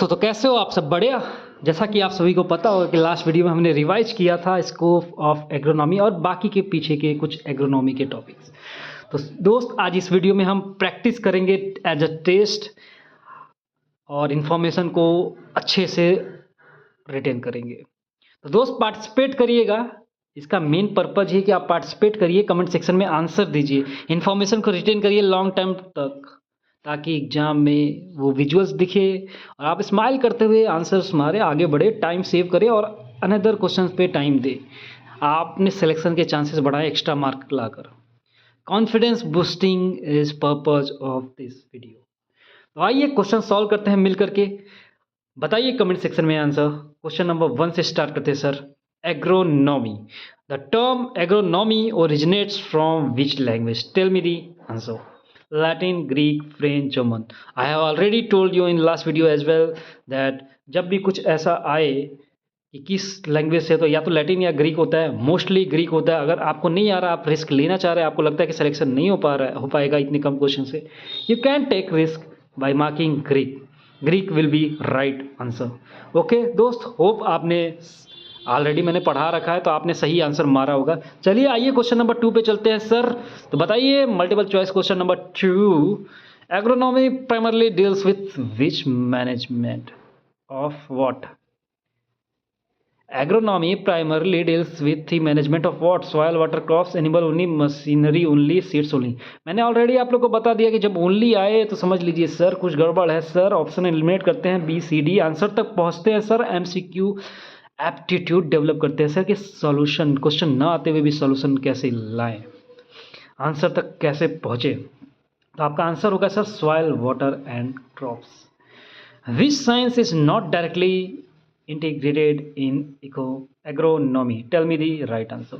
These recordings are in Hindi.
तो कैसे हो आप सब बढ़िया। जैसा कि आप सभी को पता होगा कि लास्ट वीडियो में हमने रिवाइज किया था स्कोप ऑफ एग्रोनॉमी और बाकी के पीछे के कुछ एग्रोनॉमी के टॉपिक्स। तो दोस्त आज इस वीडियो में हम प्रैक्टिस करेंगे एज अ टेस्ट और इन्फॉर्मेशन को अच्छे से रिटेन करेंगे। तो दोस्त पार्टिसिपेट करिएगा। इसका मेन पर्पज है कि आप पार्टिसिपेट करिए, कमेंट सेक्शन में आंसर दीजिए, इन्फॉर्मेशन को रिटेन करिए लॉन्ग टाइम तक, ताकि एग्जाम में वो विजुअल्स दिखे और आप स्माइल करते हुए आंसर्स मारे, आगे बढ़े, टाइम सेव करें और अनदर क्वेश्चन पे टाइम दे। आपने सिलेक्शन के चांसेस बढ़ाए एक्स्ट्रा मार्क लाकर। Confidence boosting is purpose of this video. तो आइए क्वेश्चन सॉल्व करते हैं मिल करके। बताइए कमेंट सेक्शन में आंसर। क्वेश्चन नंबर 1 से स्टार्ट करते हैं sir. Agronomy, the term agronomy originates from which language? Tell me the answer. Latin, Greek, French, German. I have already told you in last video as well that जब भी कुछ ऐसा आए कि किस लैंग्वेज से, तो या तो लैटिन या ग्रीक होता है, मोस्टली ग्रीक होता है। अगर आपको नहीं आ रहा, आप रिस्क लेना चाह रहे हैं, आपको लगता है कि सिलेक्शन नहीं हो पाएगा इतने कम क्वेश्चन से, you can take risk by marking Greek. Greek will be right answer. Okay दोस्त, होप आपने ऑलरेडी मैंने पढ़ा रखा है तो आपने सही आंसर मारा होगा। चलिए आइए क्वेश्चन नंबर 2 पे चलते हैं सर। तो बताइए multiple choice question number 2। Agronomy primarily deals with which management of what? Agronomy primarily deals with the management of what? Soil, water, crops, animal only, machinery only, seeds only. मैंने ऑलरेडी आप लोग को बता दिया कि जब ओनली आए तो समझ लीजिए सर कुछ गड़बड़ है सर। ऑप्शन एलिमिनेट करते हैं, बी सी डी, आंसर तक पहुंचते हैं सर। एमसीक्यू एप्टीट्यूड डेवलप करते हैं सर कि सॉल्यूशन, क्वेश्चन ना आते हुए भी सॉल्यूशन कैसे लाएं, आंसर तक कैसे पहुंचे। तो आपका आंसर होगा sir soil, water and crops. Which science is not directly integrated in agronomy? Tell me the right answer.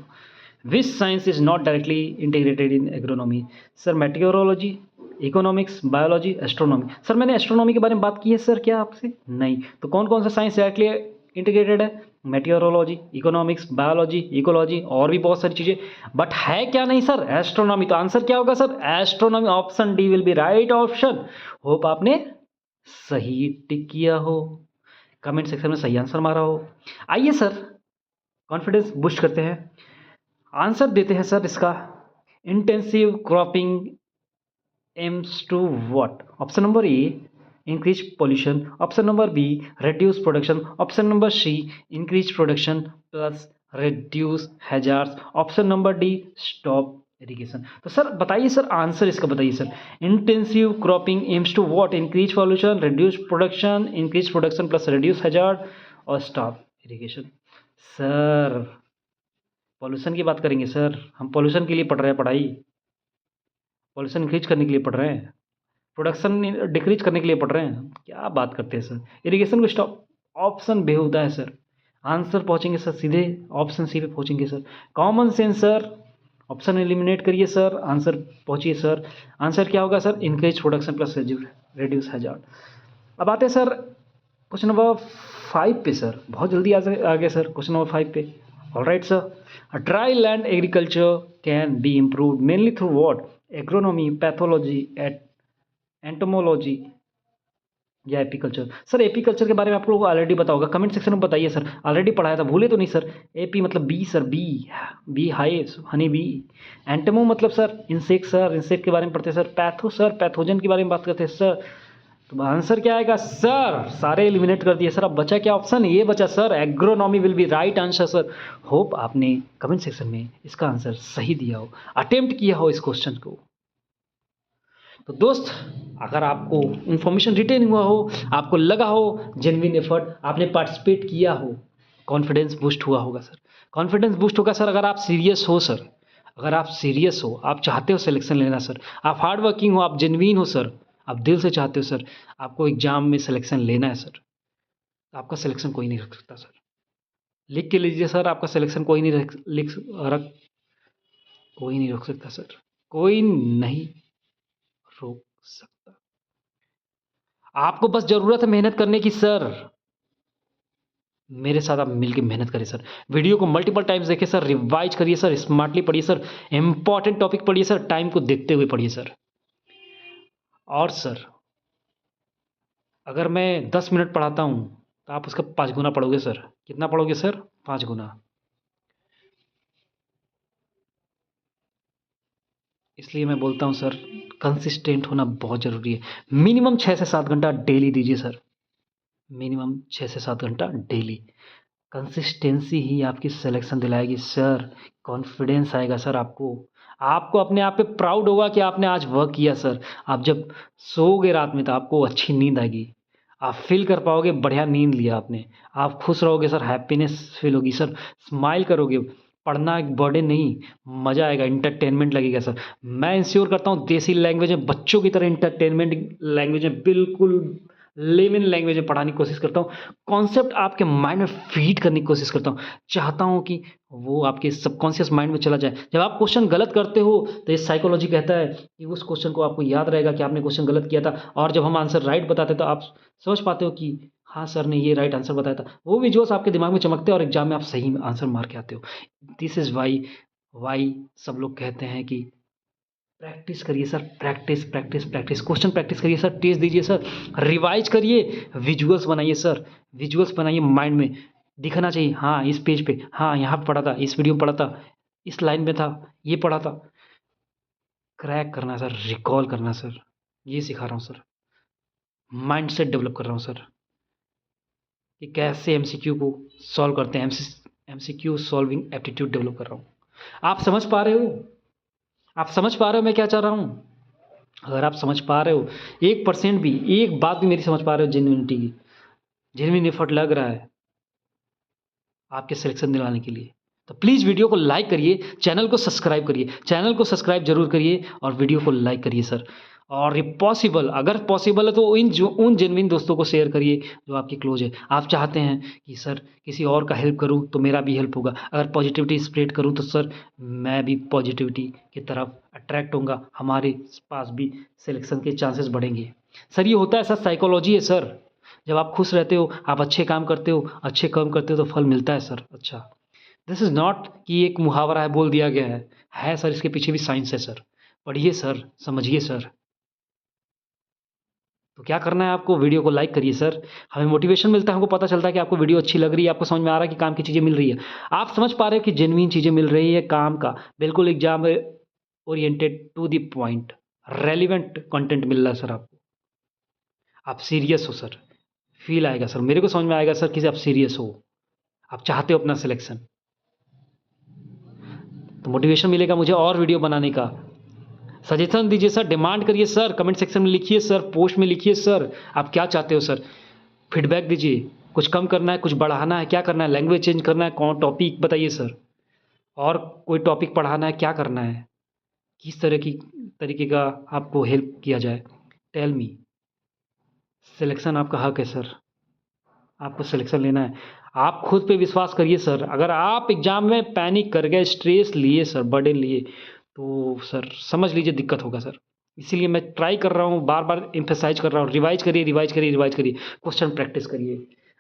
Which science is not directly integrated in agronomy? Sir meteorology, economics, biology, astronomy. Sir मैंने एस्ट्रोनॉमी के बारे में बात की है सर क्या आपसे? नहीं। तो कौन कौन सा साइंस डायरेक्टली इंटीग्रेटेड है? मेटेरोलॉजी, इकोनॉमिक्स, बायोलॉजी, इकोलॉजी और भी बहुत सारी चीज़ें, बट है क्या नहीं सर? एस्ट्रोनॉमी। तो आंसर क्या होगा sir? Astronomy. Option D will be right option. Hope आपने सही टिक किया हो, कमेंट सेक्शन में सही आंसर मारा हो। आइए सर कॉन्फिडेंस बूस्ट करते हैं, आंसर देते हैं सर इसका। Intensive cropping aims to what? Option number A increase pollution, option number B reduce production, option number C increase production plus reduce hazards, option number D stop irrigation. तो सर बताइए सर आंसर इसका बताइए sir. Intensive cropping aims to what? Increase pollution, reduce production, increase production plus reduce hazard और स्टॉप इरिगेशन। सर पॉल्यूशन की बात करेंगे सर, हम पॉल्यूशन के लिए पढ़ रहे हैं पढ़ाई, पॉल्यूशन इंक्रीज करने के लिए पढ़ रहे हैं, प्रोडक्शन डिक्रीज करने के लिए पढ़ रहे हैं, क्या बात करते हैं सर। इरिगेशन को स्टॉप, ऑप्शन बेहुदा है सर। आंसर पहुंचेंगे सर सीधे ऑप्शन सी पे पहुंचेंगे sir. Common sense sir, option eliminate करिए सर, आंसर पहुंचिए सर। आंसर क्या होगा sir? Increase production plus reduce hazard. अब आते हैं सर क्वेश्चन नंबर 5 पे सर, बहुत जल्दी आ गए सर क्वेश्चन नंबर 5 पे। Alright sir, dry land agriculture can be improved mainly through what? Agronomy, pathology, entomology या एपीकल्चर? सर एपीकल्चर के बारे में आप लोगों को ऑलरेडी पता होगा, कमेंट सेक्शन में बताइए सर। ऑलरेडी पढ़ाया था, भूले तो नहीं सर? एपी मतलब bee sir, bee hive, honey bee. एंटमो मतलब सर इंसेक्ट, सर इंसेक्ट के बारे में पढ़ते हैं सर। पैथो सर पैथोजन के बारे में बात करते हैं सर। तो आंसर क्या आएगा सर? सारे एलिमिनेट कर दिए सर। अब बचा क्या ऑप्शन? ये बचा sir, agronomy will be right answer sir. Hope आपने कमेंट सेक्शन में इसका आंसर सही दिया हो, अटेम्प्ट किया हो इस क्वेश्चन को। तो दोस्त अगर आपको इन्फॉर्मेशन रिटेन हुआ हो, आपको लगा हो जेन्युइन एफर्ट, आपने पार्टिसिपेट किया हो, कॉन्फिडेंस बूस्ट हुआ होगा सर। कॉन्फिडेंस बूस्ट होगा सर अगर आप सीरियस हो सर, अगर आप सीरियस हो, आप चाहते हो सिलेक्शन लेना सर, आप हार्ड वर्किंग हो, आप जेन्युइन हो सर, आप दिल से चाहते हो सर आपको एग्जाम में सिलेक्शन लेना है सर, आपका सिलेक्शन कोई नहीं रख सकता सर। लिख के लीजिए सर, आपका सिलेक्शन कोई नहीं कोई नहीं रोक सकता सर, कोई नहीं रोक सकता। आपको बस जरूरत है मेहनत करने की सर। मेरे साथ आप मिलकर मेहनत करिए सर, वीडियो को मल्टीपल टाइम्स देखिए सर, रिवाइज करिए सर, स्मार्टली पढ़िए सर, इंपॉर्टेंट टॉपिक पढ़िए सर, टाइम को देखते हुए पढ़िए सर। और सर अगर मैं 10 मिनट पढ़ाता हूँ तो आप उसका 5 गुना पढ़ोगे सर। कितना पढ़ोगे सर? 5 गुना। इसलिए मैं बोलता हूँ सर, कंसिस्टेंट होना बहुत ज़रूरी है। मिनिमम 6 से 7 घंटा डेली दीजिए सर। मिनिमम 6 से 7 घंटा डेली। कंसिस्टेंसी ही आपकी सिलेक्शन दिलाएगी सर। कॉन्फिडेंस आएगा सर आपको। आपको अपने आप पे प्राउड होगा कि आपने आज वर्क किया सर। आप जब सोओगे रात में तो आपको अच्छी नींद आएगी। आप फ़ील कर पाओगे बढ़िया नींद लिया आपने। आप खुश रहोगे सर, हैप्पीनेस फ़ील होगी सर, स्माइल करोगे। पढ़ना एक बर्डन नहीं, मज़ा आएगा, एंटरटेनमेंट लगेगा सर। मैं इंश्योर करता हूँ देसी लैंग्वेज में बच्चों की तरह एंटरटेनमेंट लैंग्वेज में बिल्कुल लेमन लैंग्वेज में पढ़ाने की कोशिश करता हूँ। कॉन्सेप्ट आपके माइंड में फ़ीड करने की कोशिश करता हूँ। चाहता हूँ कि वो आपके सबकॉन्शियस माइंड में चला जाए। जब आप क्वेश्चन गलत करते हो तो ये साइकोलॉजी कहता है कि उस क्वेश्चन को आपको याद रहेगा कि आपने क्वेश्चन गलत किया था, और जब हम आंसर राइट बताते हैं तो आप समझ पाते हो कि हाँ, सर ने ये राइट आंसर बताया था। वो विजुअल्स आपके दिमाग में चमकते हैं और एग्ज़ाम में आप सही आंसर मार के आते हो। दिस इज़ व्हाई सब लोग कहते हैं कि प्रैक्टिस करिए sir, practice, practice, practice. Question practice करिए सर, टेस्ट दीजिए सर, रिवाइज़ करिए, विजुअल्स बनाइए सर, विजुअल्स बनाइए माइंड में। दिखना चाहिए, हाँ, इस पेज पे, हाँ, यहाँ पे पढ़ा था, इस वीडियो में पढ़ा था, इस लाइन में था, ये पढ़ा था। क्रैक करना है सर, रिकॉल करना है सर, ये सिखा रहा हूँ सर। माइंडसेट डेवलप कर रहा हूँ सर कि कैसे एमसीक्यू को सॉल्व करते हैं। एमसीक्यू सॉल्विंग एप्टीट्यूड डेवलप कर रहा हूँ। आप समझ पा रहे हो? आप समझ पा रहे हो मैं क्या चाह रहा हूँ? अगर आप समझ पा रहे हो, 1% भी, एक बात भी मेरी समझ पा रहे हो जेन्युइनिटी की, जेन्युइन एफर्ट लग रहा है आपके सिलेक्शन दिलाने के लिए, तो प्लीज़ वीडियो को लाइक करिए, चैनल को सब्सक्राइब करिए। चैनल को सब्सक्राइब ज़रूर करिए और वीडियो को लाइक करिए सर। और ये पॉसिबल, अगर पॉसिबल है तो उन जेन्युइन दोस्तों को शेयर करिए जो आपके क्लोज़ है। आप चाहते हैं कि सर किसी और का हेल्प करूँ तो मेरा भी हेल्प होगा। अगर पॉजिटिविटी स्प्रेड करूँ तो सर मैं भी पॉजिटिविटी की तरफ अट्रैक्ट होऊँगा, हमारे पास भी सिलेक्शन के चांसेस बढ़ेंगे। सर ये होता है सर, साइकोलॉजी है सर। जब आप खुश रहते हो, आप अच्छे काम करते हो, तो फल मिलता है सर अच्छा। दिस इज़ नॉट कि एक मुहावरा है, बोल दिया गया है सर, इसके पीछे भी साइंस है सर। पढ़िए सर, समझिए सर। तो क्या करना है आपको? वीडियो को लाइक करिए सर। हमें मोटिवेशन मिलता है, हमको पता चलता है कि आपको वीडियो अच्छी लग रही है, आपको समझ में आ रहा है कि काम की चीज़ें मिल रही है। आप समझ पा रहे हो कि जेन्युइन चीज़ें मिल रही है काम का, बिल्कुल exam oriented to the point, relevant content मिल रहा है सर आपको। आप सीरियस हो सर, फ़ील आएगा सर, मेरे को समझ में आएगा सर कि आप सीरियस हो, आप चाहते हो अपना सिलेक्शन। तो मोटिवेशन मिलेगा मुझे और वीडियो बनाने का। सजेशन दीजिए सर, डिमांड करिए सर, कमेंट सेक्शन में लिखिए सर, पोस्ट में लिखिए सर, आप क्या चाहते हो सर? फीडबैक दीजिए, कुछ कम करना है, कुछ बढ़ाना है, क्या करना है? लैंग्वेज चेंज करना है, कौन टॉपिक बताइए सर, और कोई टॉपिक पढ़ाना है, क्या करना है? किस तरीके का आपको हेल्प किया जाए? Tell me. सिलेक्शन आपका हक है सर, आपको सिलेक्शन लेना है। आप खुद पे विश्वास करिए सर। अगर आप एग्ज़ाम में पैनिक कर गए, स्ट्रेस लिए सर, बर्डन लिए, तो सर समझ लीजिए दिक्कत होगा सर। इसीलिए मैं ट्राई कर रहा हूँ, बार-बार एम्फसाइज़ कर रहा हूँ, रिवाइज़ करिए, रिवाइज़ करिए, रिवाइज़ करिए, क्वेश्चन प्रैक्टिस करिए।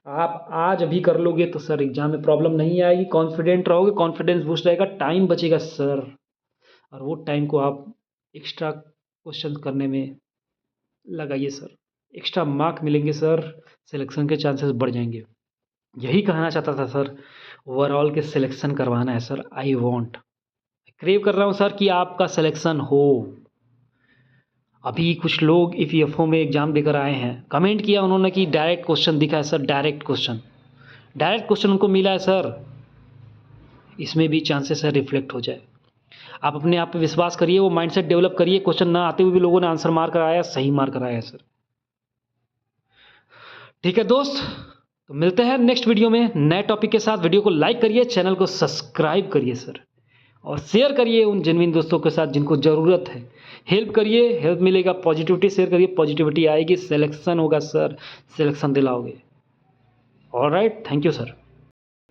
आप आज अभी कर लोगे तो सर एग्ज़ाम में प्रॉब्लम नहीं आएगी, कॉन्फिडेंट रहोगे, कॉन्फिडेंस बूस्ट रहेगा, टाइम बचेगा सर, और वो टाइम को आप एक्स्ट्रा क्वेश्चन करने में लगाइए सर। एक्स्ट्रा मार्क मिलेंगे सर, सिलेक्शन के चांसेस बढ़ जाएँगे। यही कहना चाहता था सर, ओवरऑल के सिलेक्शन करवाना है सर। आई वांट, क्रेव कर रहा हूँ सर कि आपका सिलेक्शन हो। अभी कुछ लोग ईपीएफओ में एग्ज़ाम देकर आए हैं, कमेंट किया उन्होंने कि डायरेक्ट क्वेश्चन दिखा है सर, डायरेक्ट क्वेश्चन उनको मिला है सर। इसमें भी चांसेस है रिफ्लेक्ट हो जाए। आप अपने आप पे विश्वास करिए, वो माइंडसेट डेवलप करिए, क्वेश्चन ना आते हुए भी लोगों ने आंसर मार कर आया, सही मार कर आया सर। ठीक है दोस्त, तो मिलते हैं नेक्स्ट वीडियो में नए टॉपिक के साथ। वीडियो को लाइक करिए, चैनल को सब्सक्राइब करिए सर, और शेयर करिए उन जेन्युइन दोस्तों के साथ जिनको ज़रूरत है। हेल्प करिए, हेल्प मिलेगा, पॉजिटिविटी शेयर करिए, पॉजिटिविटी आएगी, सिलेक्शन होगा सर, सिलेक्शन दिलाओगे। Alright, thank you sir.